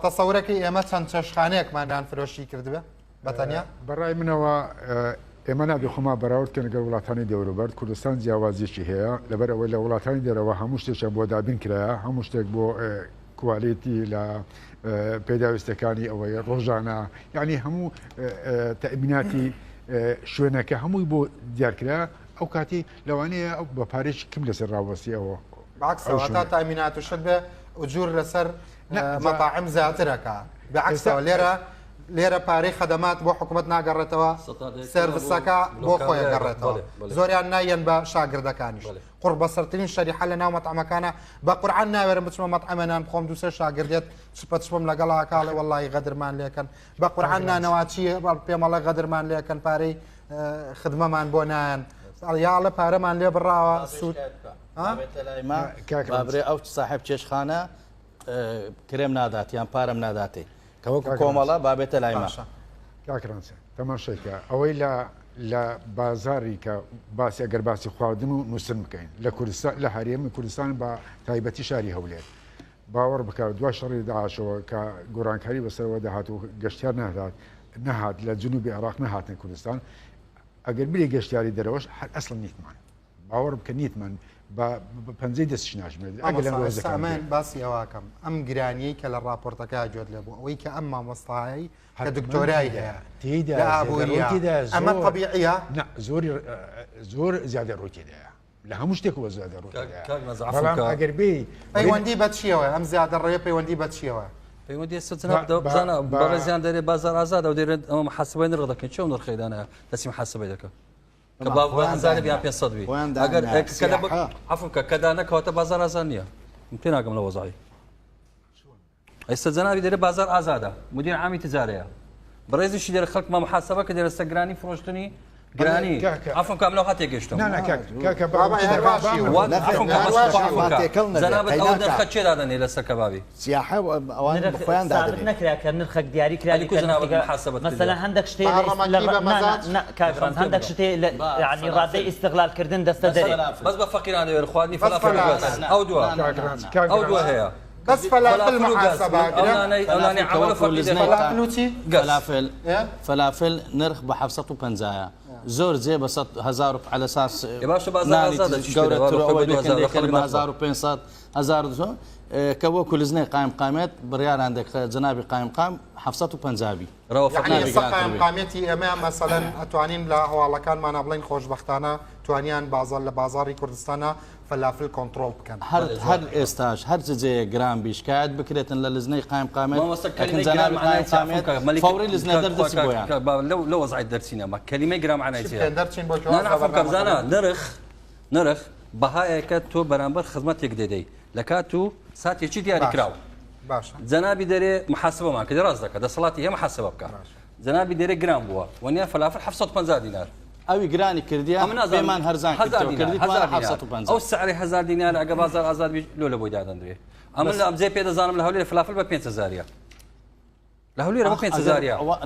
تەسەورەکەی ئێمە چەند چێشخانەیەکمانیان فرۆشی کردوێ بەتەنیا بەڕای منەوە ئێمە نابێ خۆما بەراوردکەن لەگەڵ وڵاتانی دەوروبەر کوردستان جیاوازیەکی هەیە لەبەر ئەوەی لە وڵاتانی دەرەوە هەموو شتێکیان بۆ دابین کرایە هەموو شتێک بۆ کوالیتی لە پێداویستەکانی ئەوەی ڕۆژانە یعنی هەموو تەئمیناتی شوێنەکە هەمووی بۆ دیارکرا ئەو کاتی لەوانەیە ئەو بە پارێکی کم لەسەر ڕاوەستیەوە بعکسەوە تا تامینات و شت بێ ئوجور لەسەر مەطاعم زیاترەکە بعکسەوە لێرە پارەی خەدەمات بۆ حکوومەت ناگەڕێتەوە سێرڤسەکە بۆ خۆی گەڕێتەوە زۆریان نایەن بە شاگردەکانیش قڕ بەسەرترین شەریحە لە ناو مەطعەمەکانە بە قورعان ناوێرم بچمە مەطعەمەنان بخۆم دووسێ شاگردێت چپم لەگەڵا کاڵێ وەڵی غەدرمان لێکەن بە قورعان نانەوە چیە پێمەڵە غەدرمان لێکەن پارەی خدمەمان بۆ نایەن یاڵە پارەمان لێ بڕاوە سوود بابرێ ئەو صاحب چێشخانە کرێم نادات یان پارەم ناداتێ کەوەکو کۆمەڵە بابێتە لای ما کاکرانسە تەماشایکە ئەوەی لە بازاری کە باسی ئەگەر باسی خواردن و نووسن بکەین لە کوردستان لە هەرێمی کوردستان بە تایبەتی شاری هەولێر باوەڕ بکات دوای شەڕی داعشەوە کە گۆڕانکاری بەسەرەوە داهات و گەشتیار نەهات لە جنوبی عێراق نەهاتن کوردستان ئەگەر بری گەشتیاری دەرەوەش هەر ئەسڵ نیتمان باوەڕ بکە نیتمان بە پەنجەی دەستش ناژمێت ئەگەر باسی ئەواکەم ئەم گرانیەی کە لە راپۆرتەکە جۆت لێبوو ئەوەی کە ئەم مامۆستایی کە دکتۆرای هەیە ئەمە طبیعیە زۆر زیادە ڕوتیدایە لە هەموو شتێک وە زیادە ڕوتیدایە ئەگەر بێ پەیوەندی بە چیەوە ئەم زیادە ڕێ پەیوەندی بە چیەوە پەیوەندی بزانە بەڕێزیان دەرێ بازار ئازاد و دەرێت ئەمە محاسبەی نرخ دەکەن چۆن نرخەیدانە دەچی محاسبەی دەکەن کە باوەزانە بیان 500 بی ئەگەر عفوکە کەدانەکەواتە بازار ئازاد نییە پێ ناگەم لە وەزایی ئێستا جەنابی دەرێ بازار ئازادە مدیر عامی تجارەیە بەڕێزیشی دەرە خەڵکمان محاسبە کە دەرە سەگرانی فرۆشتنی گرانی عفوم کام لەو هاتێ گەشتم جەنابەت ئەوە نرخە چێ دادەنێ لەسەر کەبابی سیاحە ئەوان خۆیان دادەنێ نەکرا کە نرخەک دیاری کرا مەسەلا هەندێک شتێ هەندێک شتێ یعنی ڕادەی ئیستیغلالکردن دەستە دەرێ بەس بە فەقیران دەوێت خواردنی فەلافل ئەو دووە هەیە بس فلافل محاسبة أولاني عمل فلافل نرخ ب 750 زور زي بس 1000 على اساس يا باشا بازار جوره 1500 1000 كوكو لزني قائم قامت بريال عندك جنابي قائم 750 بي يعني قائم قامتي امام مثلا اتوانين لا هو كان ما نبلين خوشبختانه توانيان بازار لبازاري كردستان فلافل كنترول بكن هر استاج هر زي جرام بيشكاد بكريتن للزني قائم قامت لكن جنابي قائم قامت فوري لزني درس بويان لو وضع الدرسين ما كلمه جرام عنا يصير درسين بو لا نعرف كبزانا نرخ بهای کاتو برانبر خدمت یک دیدی لکاتو ساعتی چی دیاری کراو باشه جنابی داره محاسبه ما کدی راز دکه دستلاتی هم محاسبه بکن جنابی داره گرام بوا ونیا فلافل 750 دینار اوی گرانی کردیا پیمان هرزان کردی 750 او سعری 1000 دینار اگه بازار آزاد لوله بو دادن دوی اما زي پیدا زانم لهولی فلافل ب 5000 لهولي راه 5000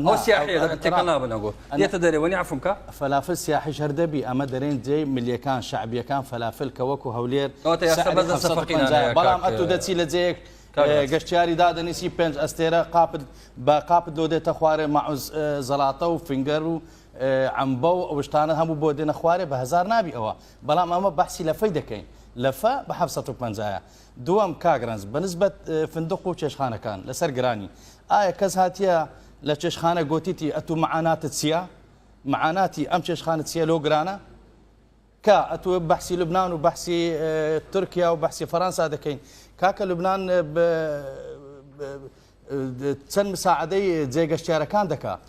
او سياحيه تكلنا بنقول يتدري وني عفمك فلافل سياحي شردبي اما درين جاي مليكان شعبيه كان فلافل كوكو هولير سعر صفقينا بلام اتو دتي لجيك قشتياري دادني سي بنج استيرا قابد لو ديت خواري مع زلاطه وفنجر عمبو وشتانه هم بودين خواري ب 1000 نابي او بلام اما بحثي لفيده كاين لفا ب 750 دوام كاغرانز بالنسبه فندق وشيشخانه كان لسر جراني كز هاتيا لتشخانه قوتيتي اتو معانات تسيا معاناتي ام تشخانه تسيا لو جرانا كا اتو بحثي لبنان وبحثي تركيا وبحثي فرنسا هذا كاين كاكا لبنان تسن مساعدي زي قشتيار كان دكا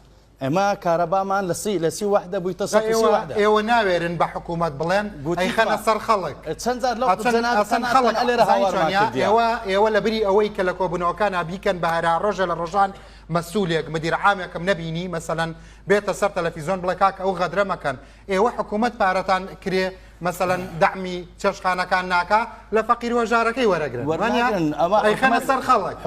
اما كهرباء مان لسي وحده بيتصل سي وحده ايوا ناويرن بحكومه بلان اي خنا صار خلق تسنزاد لو تسن خلق على رهاور ايوا لبري اويك لكو بنو كان بيكن بهرا رجل الرجان مسؤوليك مدير عامكم نبيني مثلا بيت سر تلفزيون بلاكاك او غدره مكان ايوا حكومه بارتان كري مثلا دعمي تشخانه كان ناكا لفقير وجاركي ورقره اي خنا صار خلق